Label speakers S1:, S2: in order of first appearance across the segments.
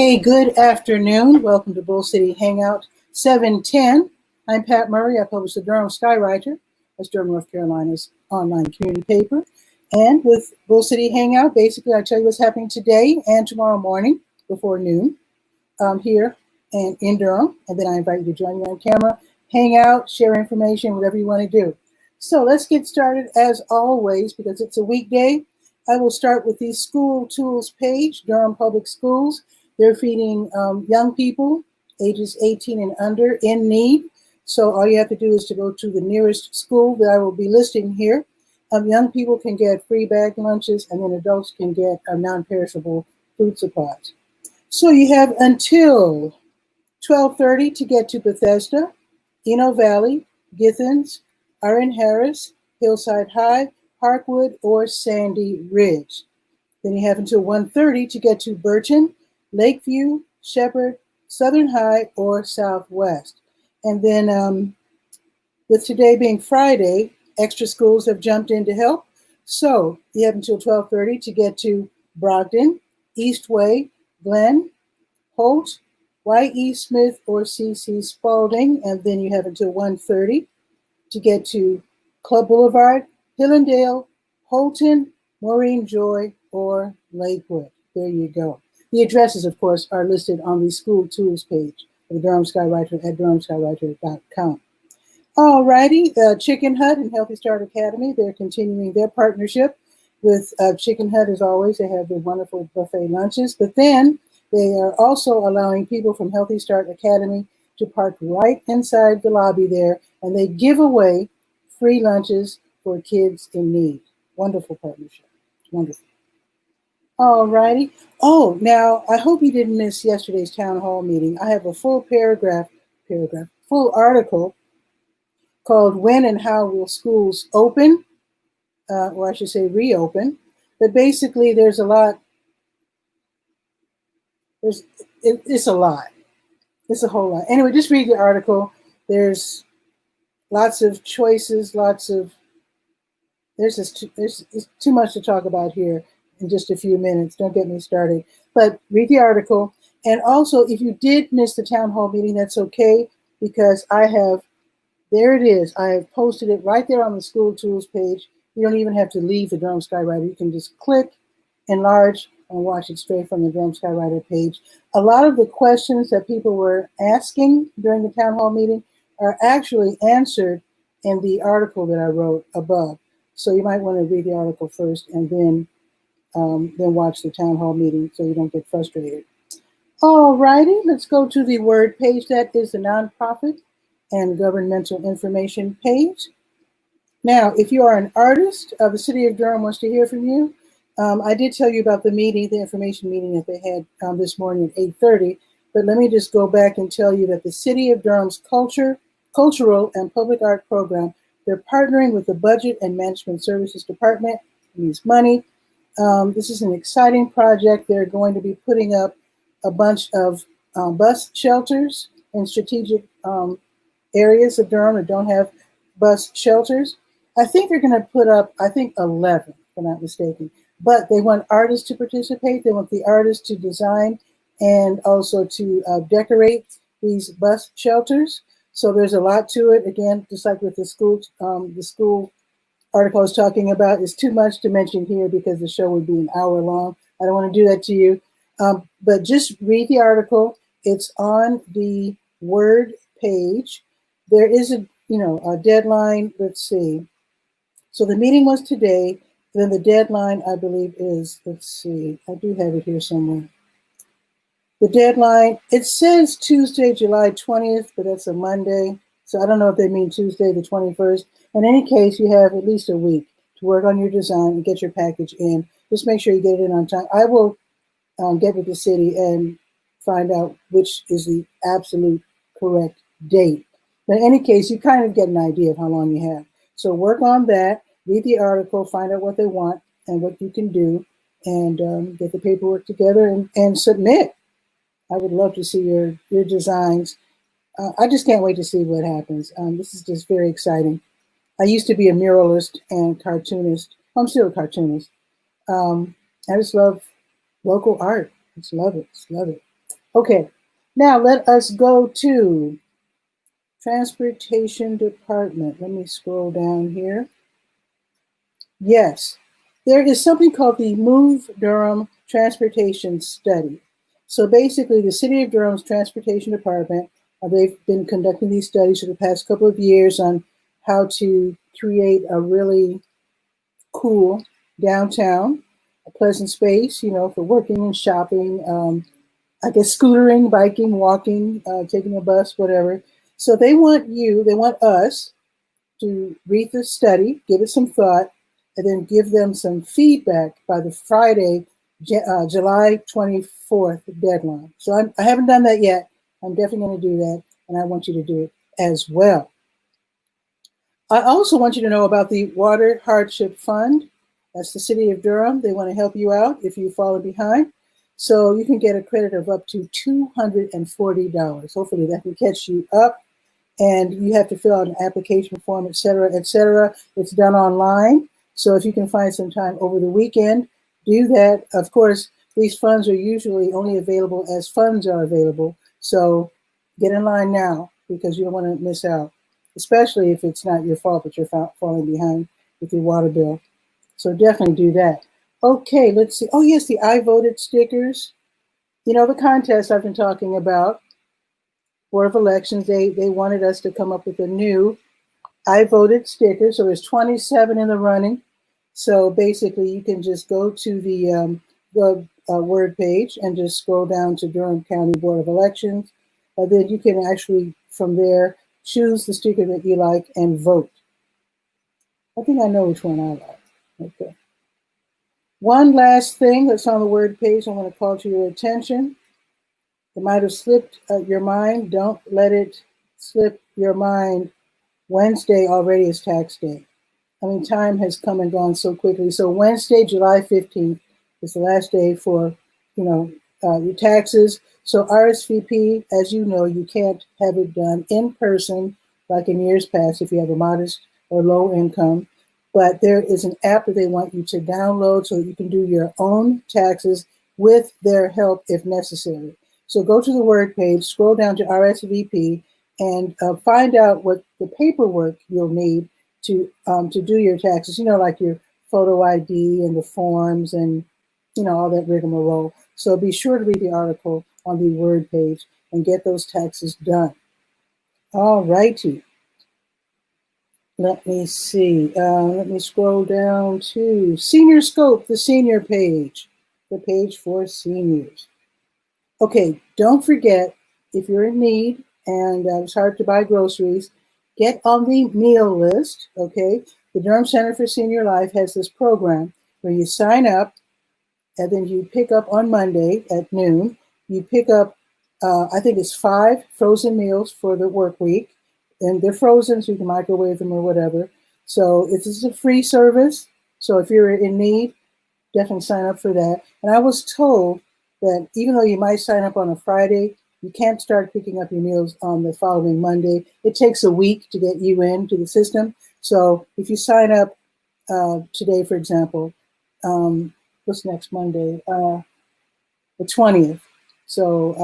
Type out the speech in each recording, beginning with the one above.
S1: Hey, good afternoon. Welcome to Bull City Hangout 710. I'm Pat Murray. I publish the Durham Skywriter. That's Durham, North Carolina's online community paper. And with Bull City Hangout, basically I tell you what's happening today and tomorrow morning before noon here and in Durham. And then I invite you to join me on camera, hang out, share information, whatever you want to do. So let's get started as always, because it's a weekday. I will start with the school tools page, Durham Public Schools. They're feeding young people ages 18 and under in need. So all you have to do is to go to the nearest school that I will be listing here. Young people can get free bag lunches, and then adults can get non-perishable food supplies. So you have until 12:30 to get to Bethesda, Eno Valley, Githens, Iron Harris, Hillside High, Parkwood, or Sandy Ridge. Then you have until 1:30 to get to Burton, Lakeview, Shepherd, Southern High, or Southwest. And then with today being Friday, extra schools have jumped in to help. So you have until 12:30 to get to Brogdon, Eastway, Glen, Holt, Y.E. Smith, or C.C. Spalding. And then you have until 1:30 to get to Club Boulevard, Hillendale, Holton, Maureen Joy, or Lakewood. There you go. The addresses, of course, are listed on the school tools page of the Durham Skywriter at durhamskywriter.com. All righty, the Chicken Hut and Healthy Start Academy, they're continuing their partnership with Chicken Hut as always. They have their wonderful buffet lunches, but then they are also allowing people from Healthy Start Academy to park right inside the lobby there, and they give away free lunches for kids in need. Wonderful partnership. Wonderful. All righty. Oh, now I hope you didn't miss yesterday's town hall meeting. I have a full full article called "When and How Will Schools Open?" Or I should say reopen. But basically, there's a lot. It's a lot. It's a whole lot. Anyway, just read the article. There's lots of choices. There's too much to talk about here in just a few minutes. Don't get me started. But read the article. And also, if you did miss the town hall meeting, that's okay, because there it is. I have posted it right there on the school tools page. You don't even have to leave the Durham Skywriter. You can just click, enlarge, and watch it straight from the Durham Skywriter page. A lot of the questions that people were asking during the town hall meeting are actually answered in the article that I wrote above. So you might want to read the article first and then watch the town hall meeting so you don't get frustrated. All righty, let's go to the word page. That is the nonprofit and governmental information page. Now, if you are an artist, the City of Durham wants to hear from you. I did tell you about the meeting, the information meeting that they had this morning at 8:30, but let me just go back and tell you that the City of Durham's cultural and public art program, they're partnering with the Budget and Management Services Department. It needs money. This is an exciting project. They're going to be putting up a bunch of bus shelters in strategic areas of Durham that don't have bus shelters. I think they're going to put up, 11, if I'm not mistaken. But they want artists to participate. They want the artists to design and also to decorate these bus shelters. So there's a lot to it. Again, just like with the school article I was talking about, is too much to mention here because the show would be an hour long. I don't want to do that to you. But just read the article. It's on the Word page. There is a deadline. Let's see. So the meeting was today. Then the deadline, I believe, is, let's see. I do have it here somewhere. The deadline, it says Tuesday, July 20th, but that's a Monday. So I don't know if they mean Tuesday, the 21st. In any case, you have at least a week to work on your design and get your package in. Just make sure you get it in on time. I will get with the city and find out which is the absolute correct date. But in any case, you kind of get an idea of how long you have. So work on that, read the article, find out what they want and what you can do, and get the paperwork together and submit. I would love to see your designs. I just can't wait to see what happens. This is just very exciting. I used to be a muralist and cartoonist. I'm still a cartoonist. I just love local art. Just love it. Just love it. Okay, now let us go to Transportation Department. Let me scroll down here. Yes, there is something called the Move Durham Transportation Study. So basically, the City of Durham's Transportation Department, they've been conducting these studies for the past couple of years on how to create a really cool downtown, a pleasant space, for working and shopping, I guess scootering, biking, walking, taking a bus, whatever. So they want us to read the study, give it some thought, and then give them some feedback by the Friday, July 24th deadline. So I haven't done that yet. I'm definitely going to do that, and I want you to do it as well. I also want you to know about the Water Hardship Fund. That's the City of Durham. They want to help you out if you've fallen behind. So you can get a credit of up to $240. Hopefully that can catch you up. And you have to fill out an application form, et cetera, et cetera. It's done online. So if you can find some time over the weekend, do that. Of course, these funds are usually only available as funds are available. So get in line now because you don't want to miss out, especially if it's not your fault that you're falling behind with your water bill. So definitely do that. Okay, let's see. Oh, yes, the I voted stickers. The contest I've been talking about. Board of Elections, they wanted us to come up with a new I voted sticker. So there's 27 in the running. So basically, you can just go to the word page and just scroll down to Durham County Board of Elections. And then you can actually, from there, choose the sticker that you like and vote. I think I know which one I like. Okay. One last thing that's on the word page I want to call to your attention. It might have slipped your mind. Don't let it slip your mind. Wednesday already is tax day. I mean, time has come and gone so quickly. So Wednesday, July 15th is the last day for, your taxes. So RSVP, as you know, you can't have it done in person like in years past if you have a modest or low income. But there is an app that they want you to download so that you can do your own taxes with their help if necessary. So go to the word page, scroll down to RSVP, and find out what the paperwork you'll need to do your taxes. Like your photo ID and the forms and all that rigmarole. So be sure to read the article on the word page and get those taxes done. All righty. Let me see. Let me scroll down to Senior Scope, the senior page, the page for seniors. Okay, don't forget, if you're in need and it's hard to buy groceries, get on the meal list, okay? The Durham Center for Senior Life has this program where you sign up and then you pick up on Monday at noon. You pick up, I think it's 5 frozen meals for the work week. And they're frozen, so you can microwave them or whatever. So it's a free service. So if you're in need, definitely sign up for that. And I was told that even though you might sign up on a Friday, you can't start picking up your meals on the following Monday. It takes a week to get you into the system. So if you sign up today, for example, what's next Monday? The 20th. So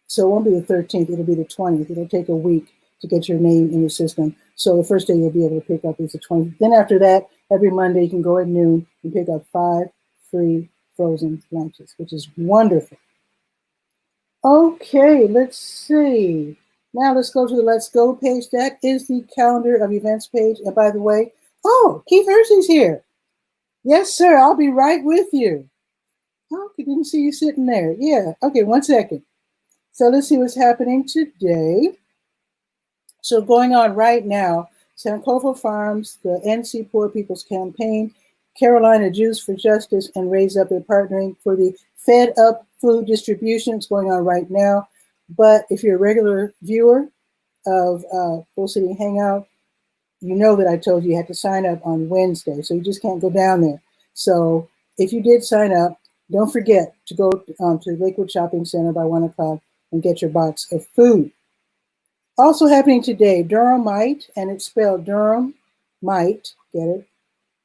S1: it won't be the 13th, it'll be the 20th. It'll take a week to get your name in the system. So the first day you'll be able to pick up is the 20th. Then after that, every Monday you can go at noon and pick up 5 free frozen lunches, which is wonderful. Okay, let's see. Now let's go to the Let's Go page. That is the calendar of events page. And by the way, Keith Hersey's here. Yes, sir, I'll be right with you. Oh, I didn't see you sitting there. Yeah, okay, 1 second. So let's see what's happening today. So going on right now, Sankofa Farms, the NC Poor People's Campaign, Carolina Jews for Justice, and Raise Up, they're partnering for the Fed Up food distribution. It's going on right now. But if you're a regular viewer of Full City Hangout, you know that I told you had to sign up on Wednesday. So you just can't go down there. So if you did sign up, don't forget to go to Lakewood Shopping Center by 1 o'clock and get your box of food. Also happening today, Durhamite, and it's spelled Durham Might, get it?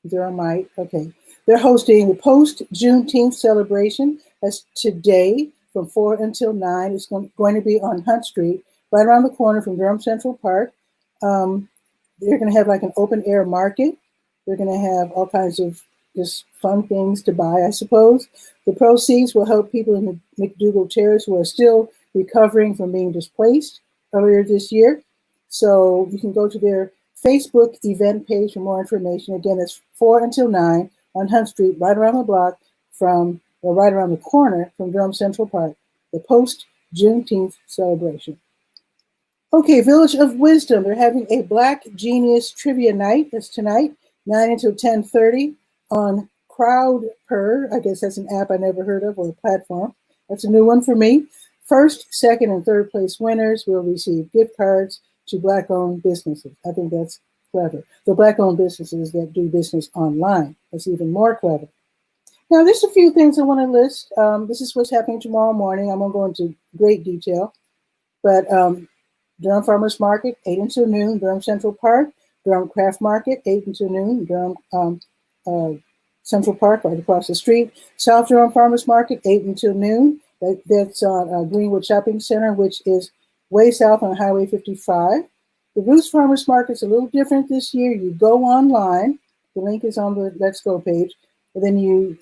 S1: Durhamite, okay. They're hosting the post-Juneteenth celebration. That's today from 4 until 9. It's going to be on Hunt Street, right around the corner from Durham Central Park. They're going to have like an open air market. They're going to have all kinds of just fun things to buy, I suppose. The proceeds will help people in the McDougall Terrace who are still recovering from being displaced earlier this year. So you can go to their Facebook event page for more information. Again, it's 4 until 9 on Hunt Street, right around the block right around the corner from Durham Central Park, the post-Juneteenth celebration. Okay, Village of Wisdom, they're having a Black Genius Trivia Night. That's tonight, 9 until 10:30 on CrowdPurr. I guess that's an app I never heard of, or a platform. That's a new one for me. First, second, and third place winners will receive gift cards to Black-owned businesses. I think that's clever. The Black-owned businesses that do business online. That's even more clever. Now, there's a few things I want to list. This is what's happening tomorrow morning. I won't go into great detail, but Durham Farmers Market, 8 until noon, Durham Central Park. Durham Craft Market, 8 until noon, Durham Central Park, right across the street. South Durham Farmers Market, 8 until noon. That's on Greenwood Shopping Center, which is way south on Highway 55. The Roots Farmers Market's a little different this year. You go online. The link is on the Let's Go page. And then you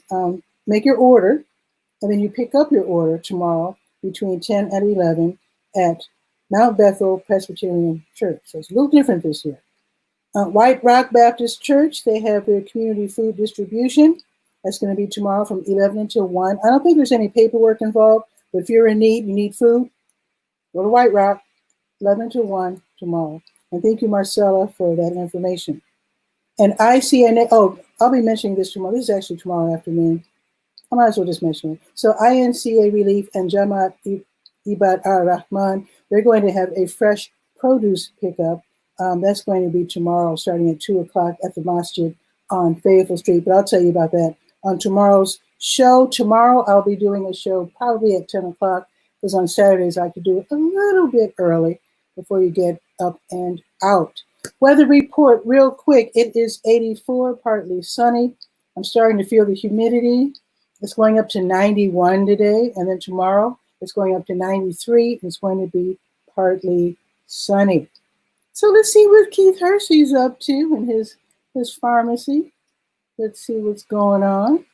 S1: make your order, and then you pick up your order tomorrow between 10 and 11 at Mount Bethel Presbyterian Church. So it's a little different this year. White Rock Baptist Church, they have their community food distribution. That's going to be tomorrow from 11 until 1. I don't think there's any paperwork involved, but if you're in need, you need food, go to White Rock, 11 until 1 tomorrow. And thank you, Marcella, for that information. And ICNA, I'll be mentioning this tomorrow. This is actually tomorrow afternoon. I might as well just mention it. So INCA Relief and Jamaat Ibad ar-Rahman, they're going to have a fresh produce pickup. That's going to be tomorrow, starting at 2 o'clock at the Masjid on Fayetteville Street. But I'll tell you about that on tomorrow's show. Tomorrow, I'll be doing a show probably at 10 o'clock, because on Saturdays, I could do it a little bit early before you get up and out. Weather report, real quick. It is 84, partly sunny. I'm starting to feel the humidity. It's going up to 91 today, and then tomorrow it's going up to 93. It's going to be partly sunny. So let's see what Keith Hershey's up to in his pharmacy. Let's see what's going on.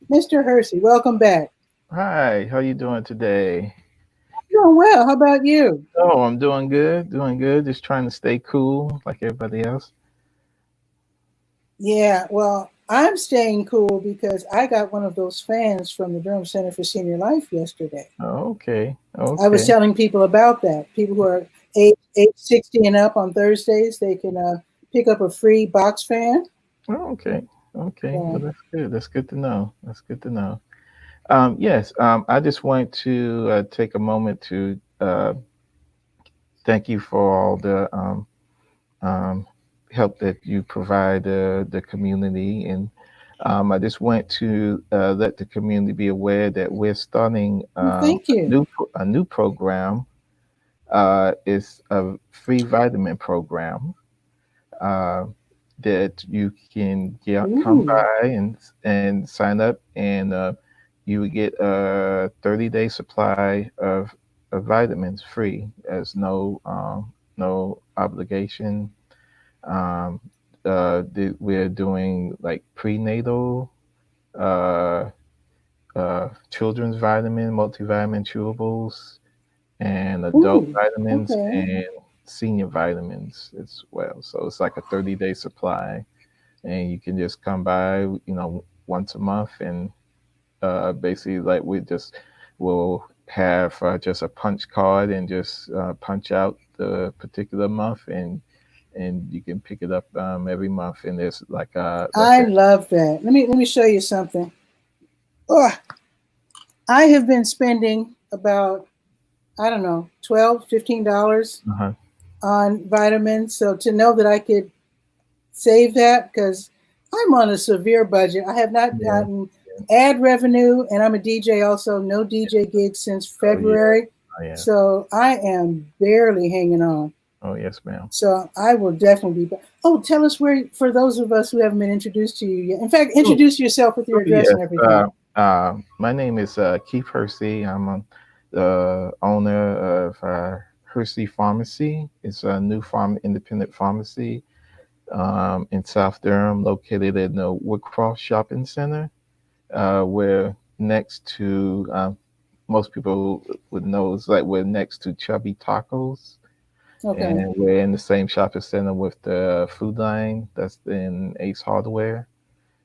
S1: Mr. Hershey, welcome back.
S2: Hi, how you doing today?
S1: Doing well. How about you?
S2: Oh, I'm doing good, Just trying to stay cool like everybody else.
S1: Yeah, well, I'm staying cool because I got one of those fans from the Durham Center for Senior Life yesterday.
S2: Oh, okay.
S1: I was telling people about that. People who are age 60 and up on Thursdays, they can pick up a free box fan.
S2: Oh, okay. Yeah. Well, that's good. That's good to know. Yes, I just want to take a moment to thank you for all the help that you provide the community, and I just want to let the community be aware that we're starting
S1: thank you.
S2: a new program. It's a free vitamin program that you can come by and sign up, and you would get a 30-day supply of vitamins free. There's no obligation. We're doing like prenatal, children's vitamin, multivitamin chewables, and adult vitamins, and senior vitamins as well. So it's like a 30-day supply, and you can just come by, once a month, and basically like we'll have just a punch card and just punch out the particular month, and you can pick it up every month. And there's like I
S1: love that. Let me show you something. I have been spending about, I don't know, $12, $15 on vitamins. So to know that I could save that, because I'm on a severe budget. I have not gotten ad revenue, and I'm a DJ also. No DJ gigs since February.
S2: yeah.
S1: So I am barely hanging on.
S2: Oh, yes, ma'am.
S1: So I will definitely be back. Oh, tell us where, for those of us who haven't been introduced to you yet. In fact,
S2: Oh,
S1: introduce yourself with
S2: oh
S1: your address
S2: yes.
S1: and everything.
S2: My name is Keith Hersey. I'm the owner of Hersey Pharmacy. It's a new independent pharmacy in South Durham, located in the Woodcroft Shopping Center. We're next to most people would know it's like we're next to Chubby Tacos,
S1: Okay.
S2: and we're in the same shopping center with the Food Line that's in Ace Hardware.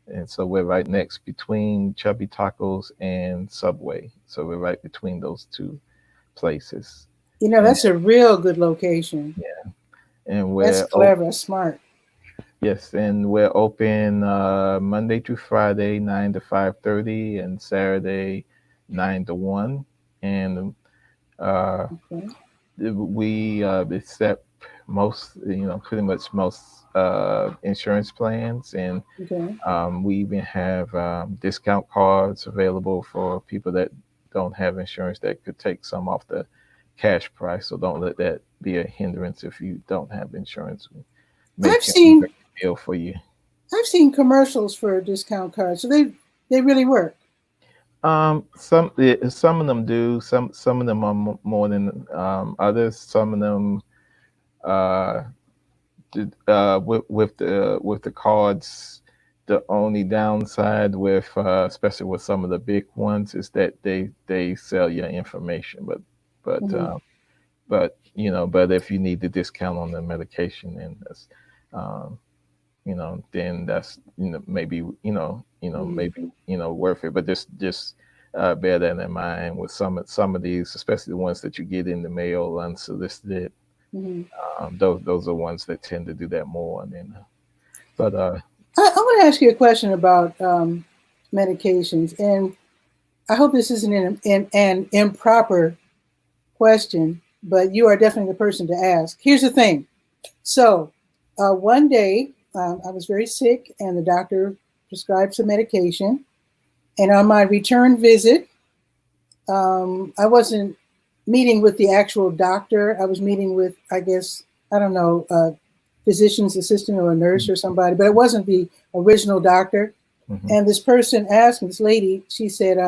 S2: And so we're right next between Chubby Tacos and Subway. So we're right between those two places.
S1: You know,
S2: And
S1: that's a real good location.
S2: yeah, and
S1: That's
S2: we're
S1: clever, that's smart.
S2: yes, and we're open Monday through Friday, 9 to 5:30, and Saturday, 9 to 1. And uh,
S1: Okay.
S2: we accept most, pretty much most insurance plans, and
S1: Okay.
S2: we even have discount cards available for people that don't have insurance that could take some off the cash price. So don't let that be a hindrance if you don't have insurance.
S1: I've
S2: Make a
S1: seen
S2: deal for you.
S1: I've seen commercials for discount cards. So they really work.
S2: Some of them do. Some of them are more than others. Some of them uh, with the cards. The only downside with especially with some of the big ones is that they sell your information, but
S1: Hmm.
S2: but if you need the discount on the medication, then that's um, then that's maybe
S1: Hmm.
S2: maybe worth it. But just bear that in mind with some of these, especially the ones that you get in the mail unsolicited.
S1: Hmm.
S2: Those are ones that tend to do that more. And then, but
S1: I want to ask you a question about medications, and I hope this isn't an improper question, but you are definitely the person to ask. Here's the thing. So, one day I was very sick, and the doctor prescribed some medication. And on my return visit, I wasn't meeting with the actual doctor. I was meeting with, I guess, I don't know, physician's assistant or a nurse or somebody, but it wasn't the original doctor.
S2: mhm,
S1: And this person asked me, this lady, she said,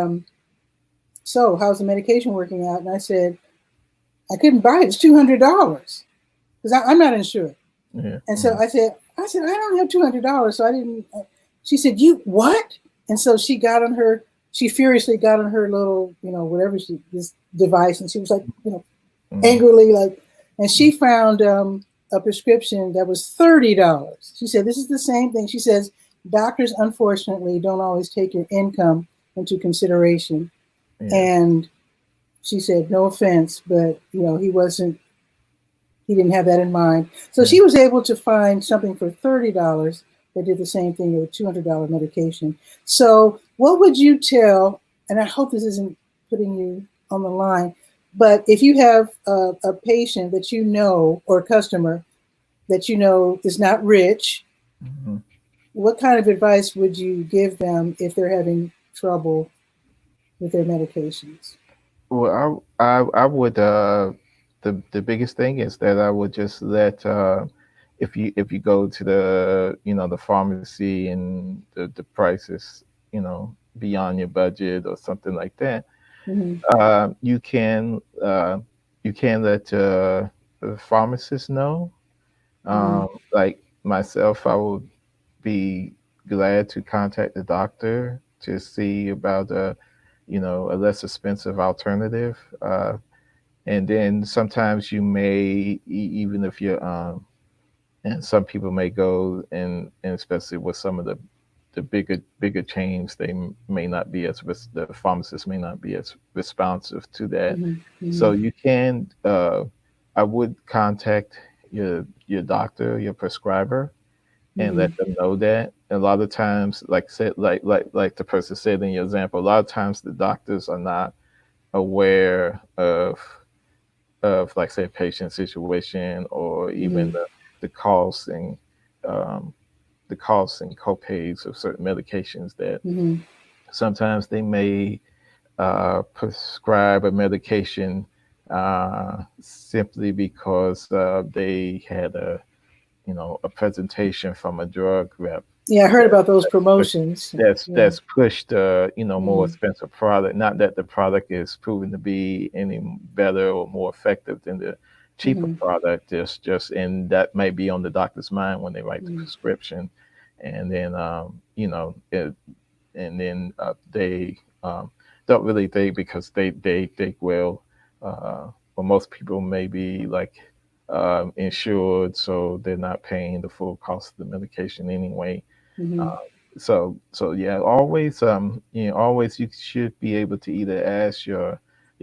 S1: so how's the medication working out? And I said, I couldn't buy it. It's $200 because I'm not insured.
S2: yeah,
S1: And so I don't have $200, so I didn't. She said, "You what?" And so she furiously got on her little, whatever this device, and she was like,
S2: mhm,
S1: angrily like, and she found a prescription that was $30. She said, "This is the same thing." She says, "Doctors unfortunately don't always take your income into consideration,"
S2: yeah,
S1: and she said, "No offense, but he didn't have that in mind." So
S2: yeah.
S1: she was able to find something for $30 that did the same thing with a $200 medication. So, what would you tell, and I hope this isn't putting you on the line, but if you have a patient that you know or a customer that you know is not rich,
S2: Mhm.
S1: what kind of advice would you give them if they're having trouble with their medications?
S2: Well, I would the biggest thing is that I would just let if you go to the pharmacy and the prices beyond your budget or something like that,
S1: Mm-hmm.
S2: uh, you can uh, you can let the pharmacist know.
S1: Mm-hmm.
S2: Like myself, I would be glad to contact the doctor to see about a less expensive alternative. And then sometimes you may even if you're and some people may go and especially with some of the bigger chains, they may not be the pharmacist may not be as responsive to that.
S1: Mm-hmm.
S2: So you can I would contact your doctor, your prescriber, and
S1: Mm-hmm.
S2: let them know that. A lot of times, like said, like the person said in your example, a lot of times the doctors are not aware of like say patient situation or even
S1: Mm-hmm.
S2: the costs and um, the costs and copays of certain medications that sometimes they may prescribe a medication simply because they had a presentation from a drug rep.
S1: Yeah, I heard
S2: that,
S1: about those
S2: that's pushed,
S1: promotions. Yeah.
S2: that's pushed more
S1: Mm,
S2: expensive product. Not that the product is proven to be any better or more effective than the cheaper
S1: mm,
S2: product. Just and that may be on the doctor's mind when they write the
S1: mm,
S2: prescription, and then they don't really think because they think well most people may be like insured, so they're not paying the full cost of the medication anyway.
S1: mm,
S2: uh, so yeah, always always you should be able to either ask your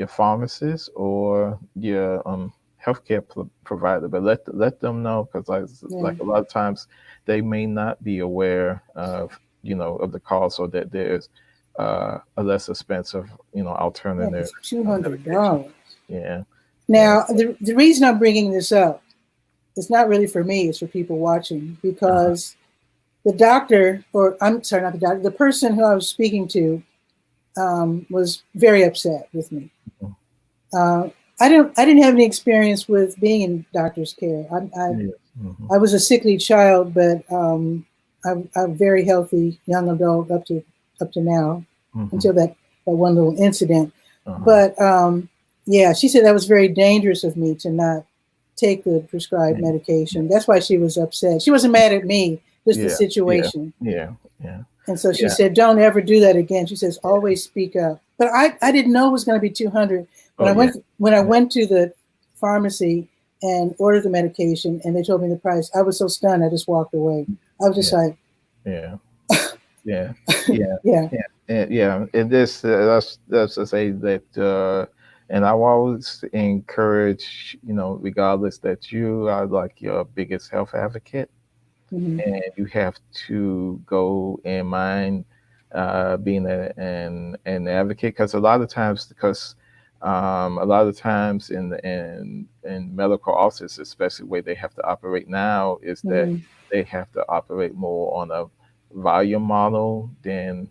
S2: pharmacist or your healthcare provider, but let them know because
S1: yeah.
S2: like a lot of times they may not be aware of of the cost or that there's a less expensive
S1: Yeah,
S2: alternative
S1: it's two hundred
S2: medication.
S1: dollars.
S2: Yeah, yeah,
S1: Now, the reason I'm bringing this up is not really for me; it's for people watching
S2: uh-huh,
S1: because the doctor, or I'm sorry, not the doctor, the person who I was speaking to was very upset with me. Uh, I didn't have any experience with being in doctor's care.
S2: yeah, hmm,
S1: I was a sickly child, but I'm a very healthy young adult up to now,
S2: hmm,
S1: until that one little incident.
S2: uh-huh,
S1: But yeah, she said that was very dangerous of me to not take the prescribed
S2: yeah, yeah,
S1: medication. That's why she was upset. She wasn't mad at me, just the
S2: yeah, yeah,
S1: situation.
S2: yeah, yeah,
S1: And so she
S2: yeah.
S1: said, "Don't ever do that again." She says,
S2: Yeah.
S1: "Always speak up." But I didn't know it was going to be 200
S2: Oh yeah.
S1: when I
S2: Yeah.
S1: went to the pharmacy and ordered the medication, and they told me the price. I was so stunned, I just walked away. I was just
S2: Yeah.
S1: like,
S2: Yeah. Yeah. Yeah.
S1: "Yeah,
S2: Yeah. Yeah. And this that's to say that and I will always encourage, regardless that you are like your biggest health advocate
S1: mm-hmm,
S2: and you have to go and mind being an advocate because a lot of times in medical offices, especially where they have to operate now, is that
S1: mm-hmm,
S2: they have to operate more on a volume model than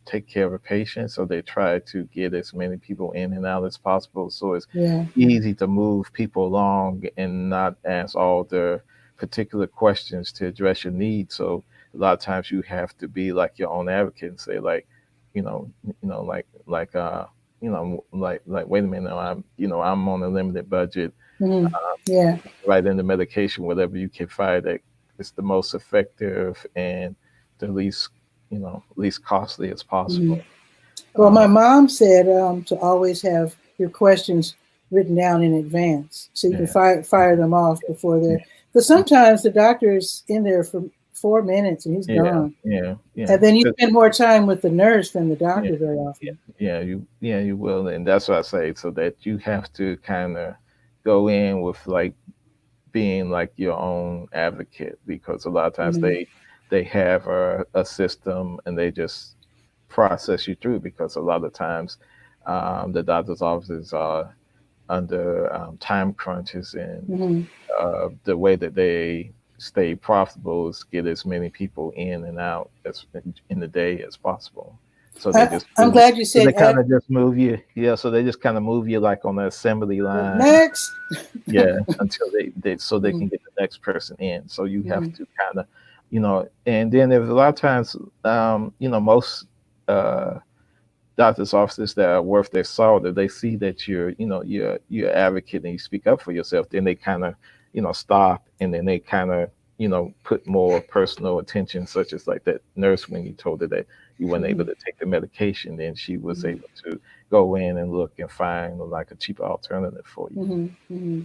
S2: take care of a patient. So they try to get as many people in and out as possible. So it's
S1: yeah,
S2: easy to move people along and not ask all the particular questions to address your needs. So a lot of times you have to be like your own advocate and say like, like wait a minute, I'm on a limited budget.
S1: mm-hmm, yeah,
S2: Right in the medication, whatever you can find that is the most effective and the least costly as
S1: mm-hmm."
S2: possible.
S1: Well,
S2: Uh,
S1: my mom said to always have your questions written down in advance so you can
S2: yeah,
S1: fire them off before
S2: yeah,
S1: they're. Because sometimes the doctor's in there for 4 minutes and he's
S2: yeah,
S1: gone,
S2: yeah, yeah.
S1: and then you spend more time with the nurse than the
S2: Yeah,
S1: doctor very
S2: yeah,
S1: often.
S2: you will, and that's what I say. So that you have to kind of go in with like being like your own advocate because a lot of times
S1: Mm-hmm.
S2: they have a system and they just process you through because a lot of times the doctor's offices are under time crunches and
S1: Mm-hmm.
S2: the way that they stay profitable is get as many people in and out as in the day as possible. So they just
S1: I'm
S2: move.
S1: glad you
S2: So they
S1: said
S2: kind of just move you, yeah. So they just kind of move you like on the assembly line,
S1: next.
S2: yeah, until they so they
S1: Mm-hmm.
S2: can get the next person in. So you have
S1: Mm-hmm.
S2: to kind of, and then there's a lot of times, most uh, doctors' offices that are worth their salt, if they see that you're advocate and you speak up for yourself, then they kind of stop and then they kind of put more personal attention, such as like that nurse when you told her that you weren't able
S1: Mm-hmm.
S2: to take the medication, then she was
S1: Mm-hmm.
S2: able to go in and look and find like a cheaper alternative for you.
S1: Mm-hmm. Mm-hmm.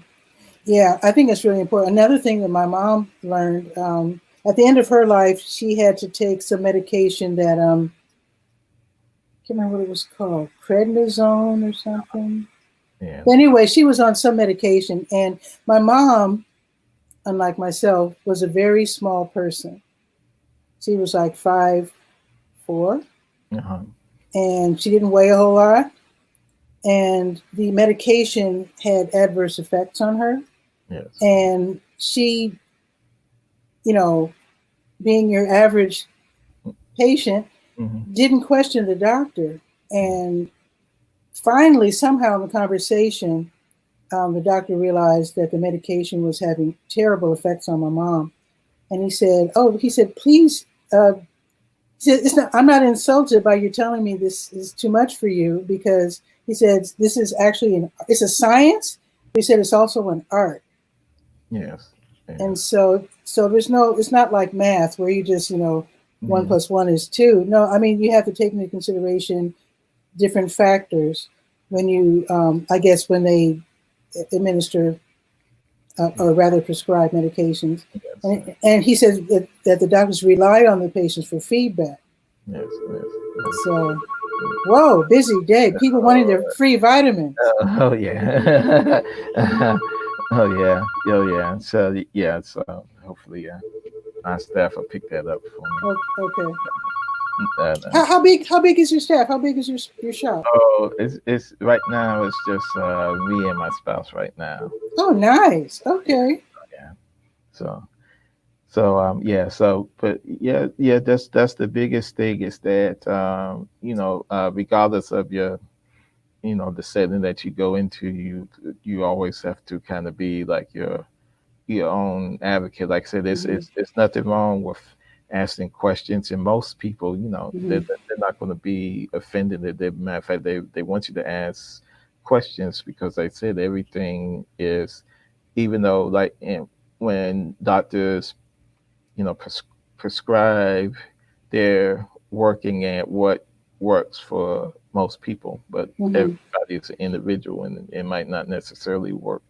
S1: Yeah, I think it's really important. Another thing that my mom learned at the end of her life, she had to take some medication that I can't remember what it was called, prednisone or something.
S2: Yeah.
S1: But anyway, she was on some medication, and my mom, unlike myself, was a very small person. She was like 5'4",
S2: Uh-huh.
S1: and she didn't weigh a whole lot. And the medication had adverse effects on her,
S2: Yes.
S1: and she, you know, being your average patient,
S2: Mm-hmm.
S1: didn't question the doctor. And finally, somehow in the conversation, the doctor realized that the medication was having terrible effects on my mom. And he said, please, he said, I'm not insulted by you telling me this is too much for you, because he said, this is actually it's a science. He said, it's also an art.
S2: Yes.
S1: And so it's not like math where you just, 1 + 1 is 2. No, I mean, you have to take into consideration different factors when you, I guess, when they administer or rather prescribe medications. Yes. And he says that the doctors rely on the patients for feedback.
S2: Yes.
S1: So, whoa, busy day. People wanting their free vitamins.
S2: Oh yeah. Oh yeah. So yeah. So hopefully, my staff will pick that up for me.
S1: Okay. How big is your staff? How big is your shop?
S2: Oh, it's right now. It's just me and my spouse right now.
S1: Oh, nice. Okay.
S2: Yeah. So but that's the biggest thing is that regardless of your the setting that you go into, you always have to kind of be like your own advocate. Like I said, it's nothing wrong with asking questions, and most people, they're not going to be offended. Matter of fact, they want you to ask questions, because they said everything is, even though like when doctors prescribe, they're working at what works for most people, but everybody is an individual, and it might not necessarily work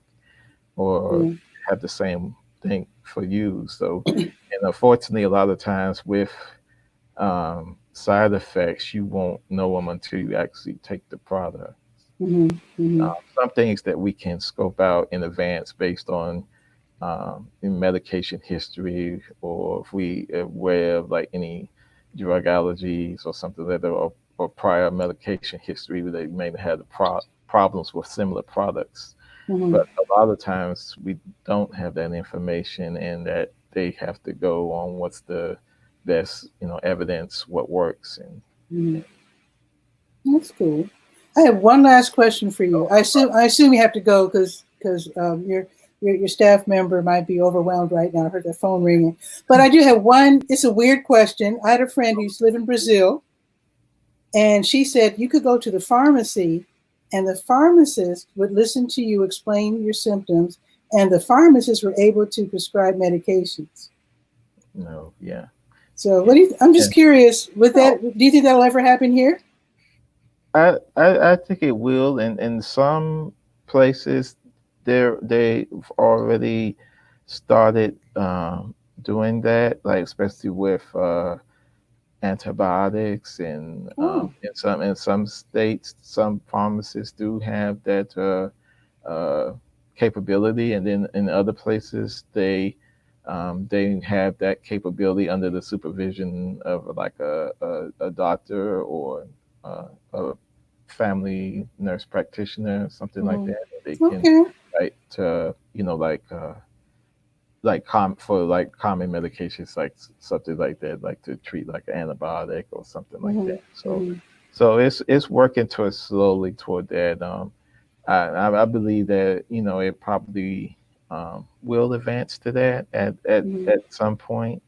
S2: or have the same thing for you. So, and unfortunately, a lot of times with side effects, you won't know them until you actually take the product. Some things that we can scope out in advance based on in medication history, or if we are aware of like any drug allergies or something like that, or prior medication history, they may have problems with similar products. But a lot of times we don't have that information, and that they have to go on what's the best, evidence, what works. And
S1: that's cool. I have one last question for you. I assume you have to go because your staff member might be overwhelmed right now. I heard the phone ringing. But I do have one. It's a weird question. I had a friend who's lived in Brazil, and she said you could go to the pharmacy, and the pharmacist would listen to you explain your symptoms, and the pharmacists were able to prescribe medications.
S2: No, yeah.
S1: So I'm just curious, with that, do you think that'll ever happen here?
S2: I think it will. In some places, they've already started doing that, like especially with antibiotics, and in some states, some pharmacists do have that capability, and then in other places they have that capability under the supervision of like a doctor or a family nurse practitioner, something like that. They can for common medications, like something like that, like to treat like an antibiotic or something like that. So it's working slowly toward that. I believe that it probably will advance to that at some point,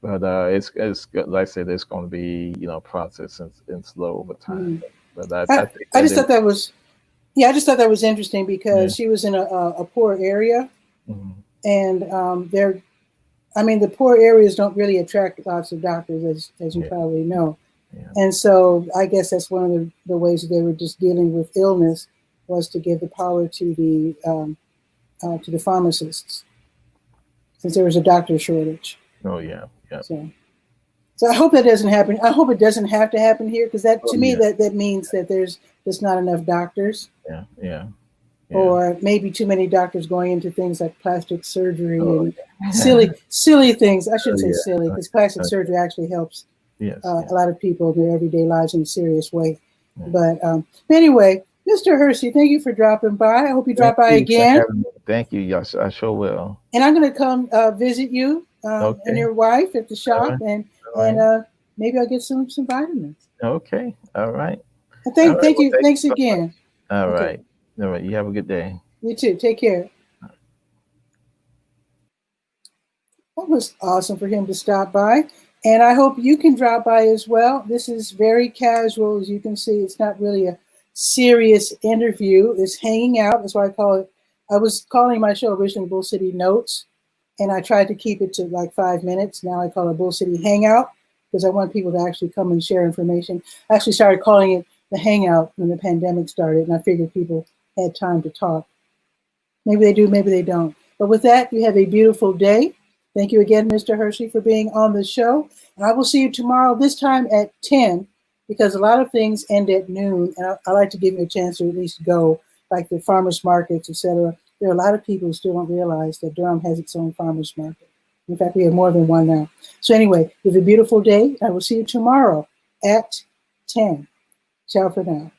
S2: but it's like I said, it's going to be process and slow over time. But
S1: I just thought that was just thought that was interesting, because she was in a poor area, and the poor areas don't really attract lots of doctors, as you probably know. And so I guess that's one of the ways that they were just dealing with illness, was to give the power to the pharmacists, since there was a doctor shortage.
S2: Oh yeah.
S1: So I hope that doesn't happen. I hope it doesn't have to happen here, because that me that means that there's just not enough doctors.
S2: Yeah.
S1: Or maybe too many doctors going into things like plastic surgery and silly things. I shouldn't say silly, because plastic surgery actually helps a lot of people in their everyday lives in a serious way. But anyway, Mr. Hersey, thank you for dropping by. I hope you drop by again.
S2: Thank you. Yes, I sure will.
S1: And I'm going to come visit you and your wife at the shop, and maybe I'll get some vitamins.
S2: Okay. All right.
S1: Thank you. Thanks again.
S2: All right. You have a good day.
S1: You too. Take care. That was awesome for him to stop by. And I hope you can drop by as well. This is very casual. As you can see, it's not really a serious interview. It's hanging out. That's why I call it. I was calling my show originally Bull City Notes, and I tried to keep it to like 5 minutes. Now I call it Bull City Hangout because I want people to actually come and share information. I actually started calling it the Hangout when the pandemic started, and I figured people had time to talk. Maybe they do, maybe they don't. But with that, you have a beautiful day. Thank you again, Mr. Hershey, for being on the show. And I will see you tomorrow, this time at 10, because a lot of things end at noon. And I like to give you a chance to at least go, like the farmers markets, etc. There are a lot of people who still don't realize that Durham has its own farmers market. In fact, we have more than one now. So anyway, you have a beautiful day. I will see you tomorrow at 10. Ciao for now.